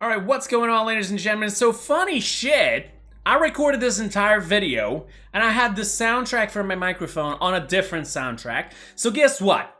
Alright, what's going on, ladies and gentlemen? So, funny shit, I recorded this entire video, and I had the soundtrack for my microphone on a different soundtrack. So guess what?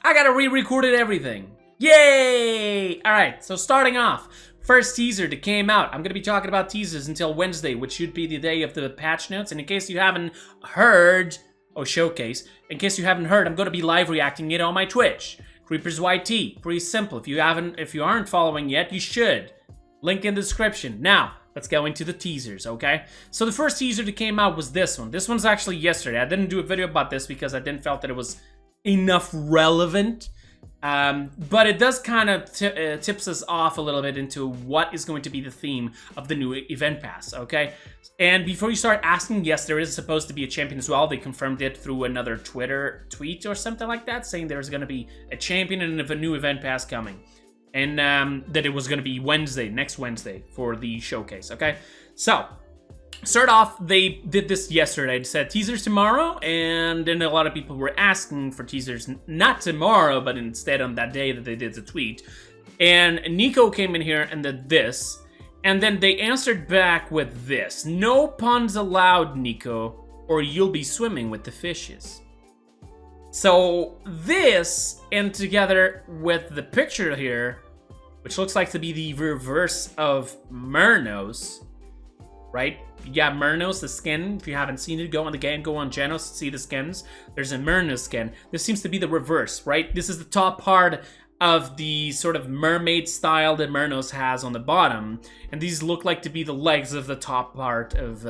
I gotta re-recorded everything. Yay! Alright, so starting off, first teaser that came out. I'm gonna be talking about teasers until Wednesday, which should be the day of the patch notes. And in case you haven't heard, showcase. In case you haven't heard, I'm gonna be live reacting it on my Twitch. Kreepers YT, pretty simple. If you aren't following yet, you should. Link in the description. Now, let's go into the teasers, okay? So the first teaser that came out was this one. This one's actually yesterday. I didn't do a video about this because I didn't felt that it was enough relevant. But it does kind of tips us off a little bit into what is going to be the theme of the new event pass, okay? And before you start asking, yes, there is supposed to be a champion as well. They confirmed it through another Twitter tweet or something like that, saying there's going to be a champion and a new event pass coming. And that it was going to be next Wednesday for the showcase, okay? So, start off, they did this yesterday. They said teasers tomorrow, and then a lot of people were asking for teasers not tomorrow, but instead on that day that they did the tweet. And Nico came in here and did this, and then they answered back with this. No puns allowed, Nico, or you'll be swimming with the fishes. So this, and together with the picture here, which looks like to be the reverse of Myrnos, right? Yeah, Myrnos, the skin. If you haven't seen it, go on the game, go on Genos, see the skins. There's a Myrnos skin. This seems to be the reverse, right? This is the top part of the sort of mermaid style that Myrnos has on the bottom. And these look like to be the legs of the top part of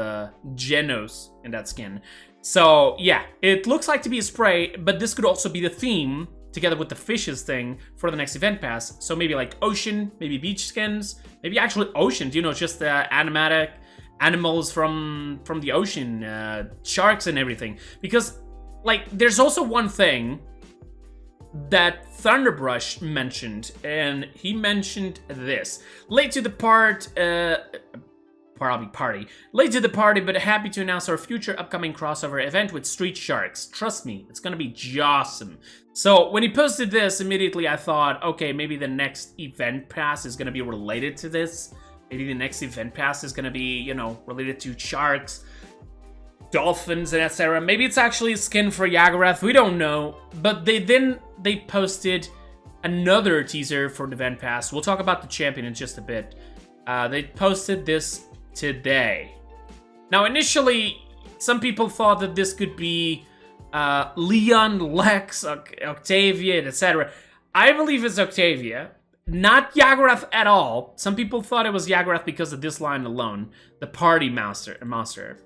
Genos in that skin. So, yeah, it looks like to be a spray, but this could also be the theme, together with the fishes thing, for the next event pass. So maybe like ocean, maybe beach skins, maybe actually ocean, you know, just animatic animals from the ocean, sharks and everything. Because, like, there's also one thing that Thunderbrush mentioned, and he mentioned this. Late to the Late to the party, but happy to announce our future upcoming crossover event with Street Sharks. Trust me, it's gonna be jawsome. So when he posted this, immediately I thought, okay, maybe the next event pass is gonna be related to this. Maybe the next event pass is gonna be, you know, related to sharks, dolphins, and etc. Maybe it's actually a skin for Yagarath, we don't know. But they posted another teaser for the event pass. We'll talk about the champion in just a bit. They posted this today. Now, initially, some people thought that this could be Leon, Lex, Octavia, etc. I believe it's Octavia, not Yagarath at all. Some people thought it was Yagarath because of this line alone, the party monster.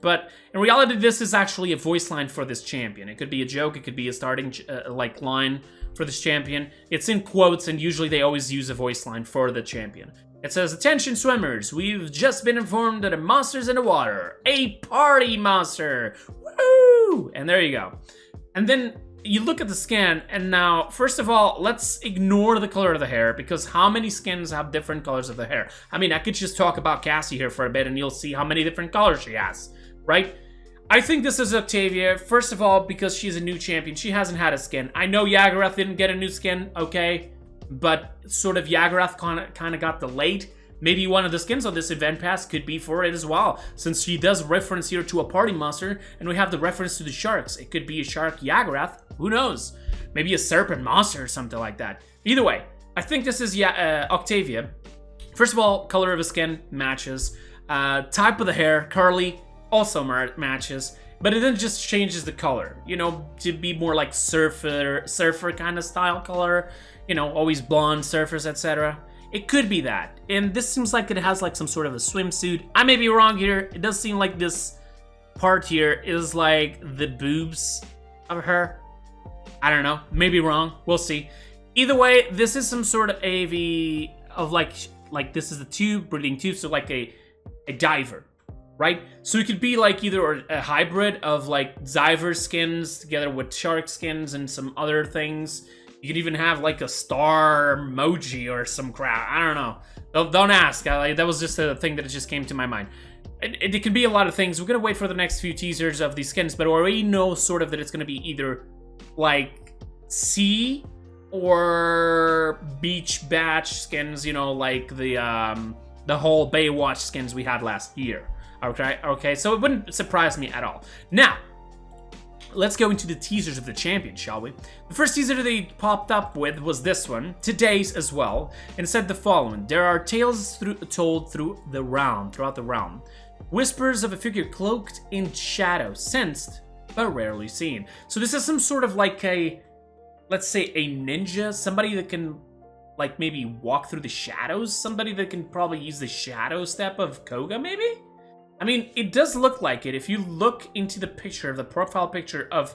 But in reality, this is actually a voice line for this champion. It could be a joke, it could be a starting like line for this champion. It's in quotes, and usually they always use a voice line for the champion. It says, "Attention swimmers, we've just been informed that a monster's in the water. A party monster! Woo!" And there you go. And then you look at the skin, and now, first of all, let's ignore the color of the hair, because how many skins have different colors of the hair? I mean, I could just talk about Cassie here for a bit, and you'll see how many different colors she has, right? I think this is Octavia, first of all, because she's a new champion. She hasn't had a skin. I know Yagarath didn't get a new skin, okay? But sort of Yagarath kind of got delayed. Maybe one of the skins on this event pass could be for it as well, since she does reference here to a party monster, and we have the reference to the sharks. It could be a shark Yagarath, who knows? Maybe a serpent monster or something like that. Either way, I think this is Octavia. First of all, color of the skin matches. Type of the hair, curly, also matches. But it then just changes the color, you know, to be more like surfer kind of style color. You know, always blonde surfers, etc. It could be that. And this seems like it has like some sort of a swimsuit. I may be wrong here. It does seem like this part here is like the boobs of her. I don't know. Maybe wrong. We'll see. Either way, this is some sort of AV of like this is a tube, breathing tube, so like a diver, right? So it could be like either a hybrid of like diver skins together with shark skins and some other things. You could even have like a star emoji or some crap. I don't know. Don't ask. That was just a thing that just came to my mind. It could be a lot of things. We're going to wait for the next few teasers of these skins, but I already know sort of that it's going to be either like sea or beach batch skins, you know, like the whole Baywatch skins we had last year. Okay, so it wouldn't surprise me at all. Now, let's go into the teasers of the champion, shall we? The first teaser they popped up with was this one, today's as well, and said the following: there are tales told throughout the realm. Whispers of a figure cloaked in shadow, sensed but rarely seen. So this is some sort of like a, let's say, a ninja, somebody that can like maybe walk through the shadows, somebody that can probably use the shadow step of Koga, maybe? I mean, it does look like it. If you look into the picture, the profile picture of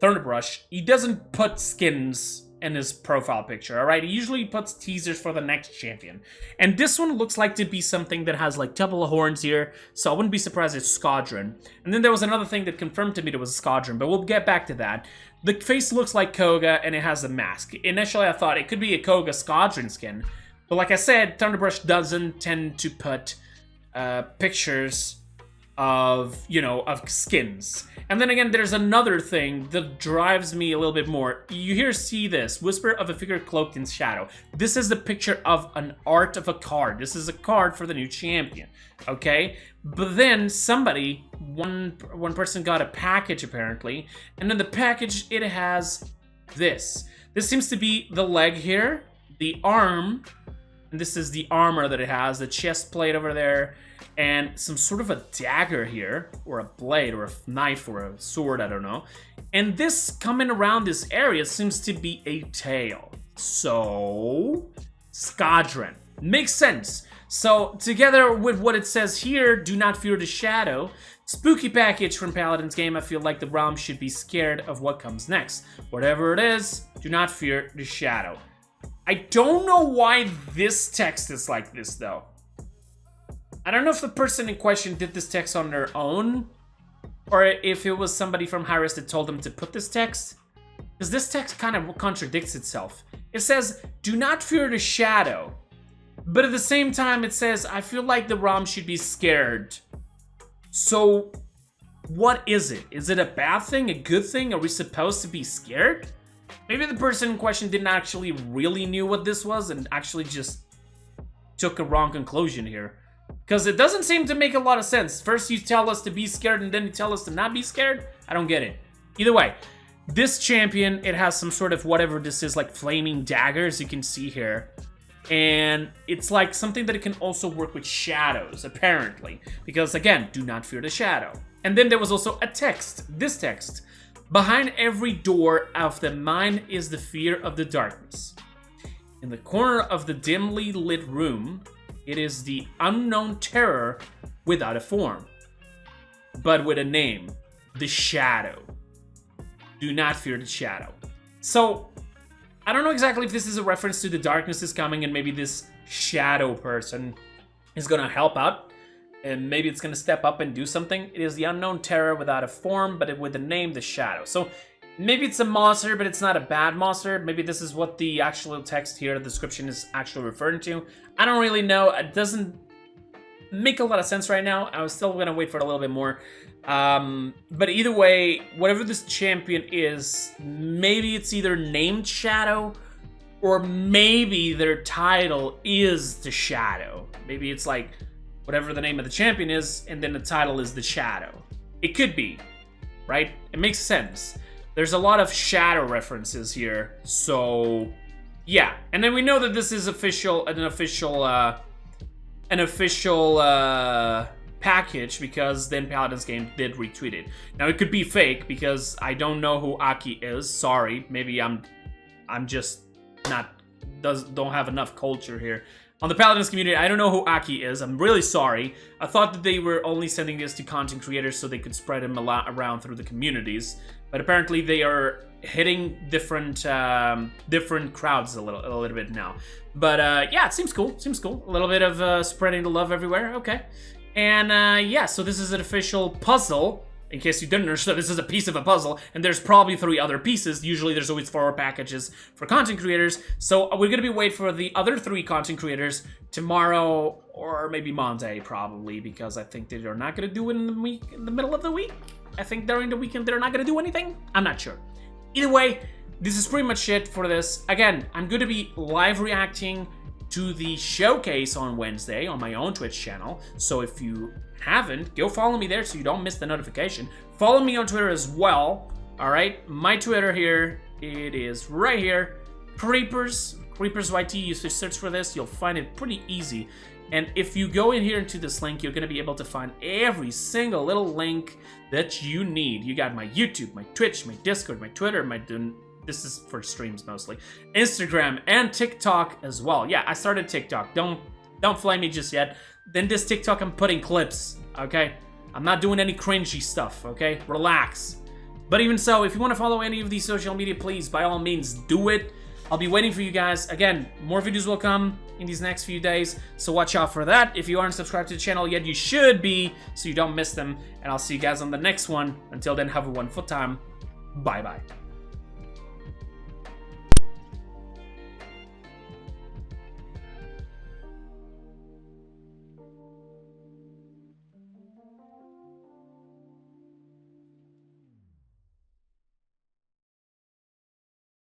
Thunderbrush, he doesn't put skins in his profile picture, alright? He usually puts teasers for the next champion. And this one looks like to be something that has like double horns here, so I wouldn't be surprised if it's Squadron. And then there was another thing that confirmed to me that was Squadron, but we'll get back to that. The face looks like Koga, and it has a mask. Initially, I thought it could be a Koga Squadron skin, but like I said, Thunderbrush doesn't tend to put pictures of, you know, of skins. And then again, there's another thing that drives me a little bit more. You see this, whisper of a figure cloaked in shadow. This is the picture of an art of a card. This is a card for the new champion, okay? But then somebody, one person got a package apparently, and in the package it has this. This seems to be the leg here, the arm, and this is the armor that it has, the chest plate over there, and some sort of a dagger here, or a blade, or a knife, or a sword, I don't know. And this coming around this area seems to be a tail. So, Squadron. Makes sense. So, together with what it says here, do not fear the shadow, spooky package from Paladin's game, I feel like the realm should be scared of what comes next. Whatever it is, do not fear the shadow. I don't know why this text is like this, though. I don't know if the person in question did this text on their own, or if it was somebody from Harris that told them to put this text. Because this text kind of contradicts itself. It says, do not fear the shadow. But at the same time, it says, I feel like the realm should be scared. So, what is it? Is it a bad thing, a good thing? Are we supposed to be scared? Maybe the person in question didn't actually really knew what this was and actually just took a wrong conclusion here. Because it doesn't seem to make a lot of sense. First you tell us to be scared and then you tell us to not be scared? I don't get it. Either way, this champion, it has some sort of whatever this is, like flaming daggers you can see here. And it's like something that it can also work with shadows, apparently. Because again, do not fear the shadow. And then there was also a text, this text. Behind every door of the mind is the fear of the darkness. In the corner of the dimly lit room, it is the unknown terror without a form, but with a name, the Shadow. Do not fear the Shadow. So, I don't know exactly if this is a reference to the darkness is coming and maybe this shadow person is gonna help out, and maybe it's gonna step up and do something. It is the unknown terror without a form, but with the name, the Shadow. So, maybe it's a monster, but it's not a bad monster. Maybe this is what the actual text here, the description is actually referring to. I don't really know. It doesn't make a lot of sense right now. I was still gonna wait for it a little bit more. But either way, whatever this champion is, maybe it's either named Shadow, or maybe their title is the Shadow. Maybe it's like whatever the name of the champion is, and then the title is the Shadow. It could be, right? It makes sense. There's a lot of shadow references here, so yeah. And then we know that this is an official package because then Paladin's game did retweet it. Now it could be fake because I don't know who Aki is. Sorry, maybe I'm just don't have enough culture here. On the Paladins community, I don't know who Aki is. I'm really sorry. I thought that they were only sending this to content creators so they could spread him a lot around through the communities. But apparently they are hitting different crowds a little bit now. But yeah, it seems cool. Seems cool. A little bit of spreading the love everywhere. Okay. And yeah, so this is an official puzzle. In case you didn't understand, this is a piece of a puzzle, and there's probably 3 other pieces. Usually there's always 4 packages for content creators. So we're gonna be waiting for the other 3 content creators tomorrow, or maybe Monday, probably, because I think they are not gonna do it in the middle of the week. I think during the weekend they're not gonna do anything. I'm not sure. Either way, this is pretty much it for this. Again, I'm going to be live reacting to the showcase on Wednesday on my own Twitch channel. So if you haven't, go follow me there so you don't miss the notification. Follow me on Twitter as well. All right, my Twitter here, it is right here. Kreepers YT. You search for this, you'll find it pretty easy. And if you go in here into this link, you're gonna be able to find every single little link that you need. You got my YouTube, my Twitch, my Discord, my Twitter, this is for streams mostly, Instagram and TikTok as well. Yeah, I started TikTok. Don't flame me just yet. Then this TikTok, I'm putting clips, okay? I'm not doing any cringy stuff, okay? Relax. But even so, if you want to follow any of these social media, please, by all means, do it. I'll be waiting for you guys. Again, more videos will come in these next few days, so watch out for that. If you aren't subscribed to the channel yet, you should be, so you don't miss them. And I'll see you guys on the next one. Until then, have a wonderful time. Bye-bye.